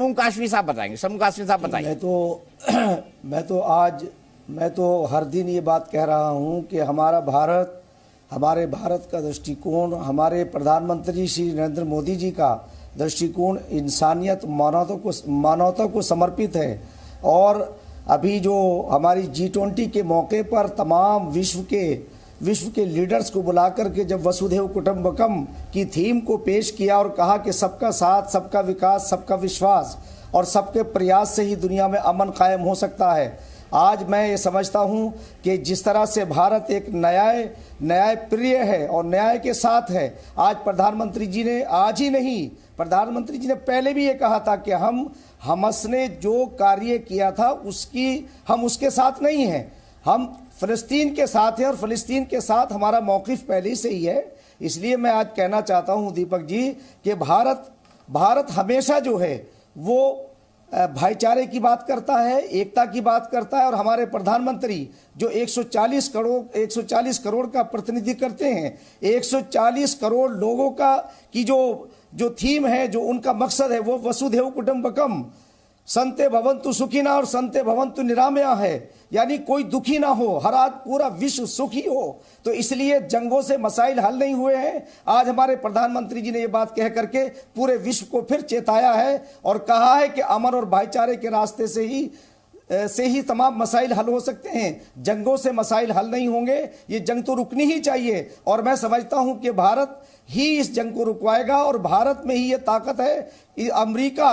जम्मू कश्मीर साहब बताएंगे, जम्मू कश्मीर साहब बताएंगे। मैं तो हर दिन ये बात कह रहा हूँ कि हमारे भारत का दृष्टिकोण, हमारे प्रधानमंत्री श्री नरेंद्र मोदी जी का दृष्टिकोण इंसानियत, मानवता को समर्पित है। और अभी जो हमारी G20 के मौके पर तमाम विश्व के लीडर्स को बुला करके जब वसुधैव कुटुंबकम की थीम को पेश किया और कहा कि सबका साथ, सबका विकास, सबका विश्वास और सबके प्रयास से ही दुनिया में अमन कायम हो सकता है। आज मैं ये समझता हूँ कि जिस तरह से भारत एक न्याय प्रिय है और न्याय के साथ है, आज प्रधानमंत्री जी ने, आज ही नहीं, प्रधानमंत्री जी ने पहले भी ये कहा था कि हमास ने जो कार्य किया था हम उसके साथ नहीं हैं, हम फ़लस्तीन के साथ हैं और फ़लस्तीन के साथ हमारा मौक़िफ़ पहले से ही है। इसलिए मैं आज कहना चाहता हूँ दीपक जी कि भारत हमेशा जो है वो भाईचारे की बात करता है, एकता की बात करता है। और हमारे प्रधानमंत्री जो 140 करोड़ का प्रतिनिधित्व करते हैं, 140 करोड़ लोगों की जो थीम है, जो उनका मकसद है, वो वसुधैव कुटुंबकम, संते भवन्तु सुखिना और संते भवन्तु निरामया है, यानी कोई दुखी ना हो, हर आज पूरा विश्व सुखी हो। तो इसलिए जंगों से मसाइल हल नहीं हुए हैं। आज हमारे प्रधानमंत्री जी ने ये बात कह करके पूरे विश्व को फिर चेताया है और कहा है कि अमन और भाईचारे के रास्ते से ही तमाम मसाइल हल हो सकते हैं, जंगों से मसाइल हल नहीं होंगे। ये जंग तो रुकनी ही चाहिए और मैं समझता हूं कि भारत ही इस जंग को रुकवाएगा और भारत में ही ये ताकत है। अमेरिका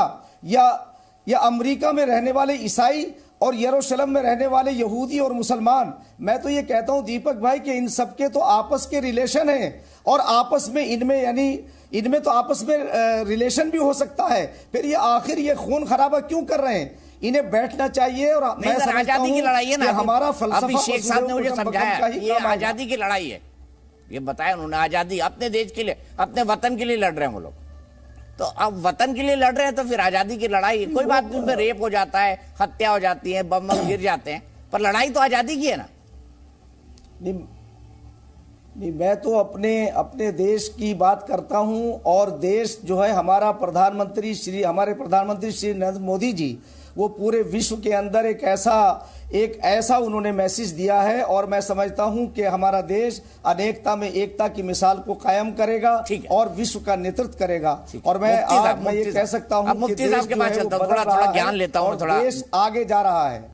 या अमेरिका में रहने वाले ईसाई और यरूशलेम में रहने वाले यहूदी और मुसलमान, मैं तो ये कहता हूं दीपक भाई कि इन सबके तो आपस के रिलेशन हैं और आपस में इनमें तो आपस में रिलेशन भी हो सकता है। फिर ये आखिर ये खून खराबा क्यों कर रहे हैं? इन्हें बैठना चाहिए। और मैं आजादी की लड़ाई है ना, हमारा फलसफा शेख साहब ने मुझे समझाया ये आजादी की लड़ाई है, ये बताया उन्होंने, आजादी अपने देश के लिए, अपने वतन के लिए लड़ रहे हैं वो लोग। तो अब वतन के लिए लड़ रहे हैं तो फिर आजादी की लड़ाई, कोई बात नहीं, उसमें रेप हो जाता है, हत्या हो जाती है, बम गिर जाते हैं, पर लड़ाई तो आजादी की है ना। नहीं, मैं तो अपने देश की बात करता हूं और देश जो है हमारे प्रधानमंत्री श्री नरेंद्र मोदी जी, वो पूरे विश्व के अंदर एक ऐसा उन्होंने मैसेज दिया है और मैं समझता हूं कि हमारा देश अनेकता में एकता की मिसाल को कायम करेगा और विश्व का नेतृत्व करेगा। और मैं ये कह सकता हूं कि देश जो है वो बदल रहा है और देश आगे जा रहा है।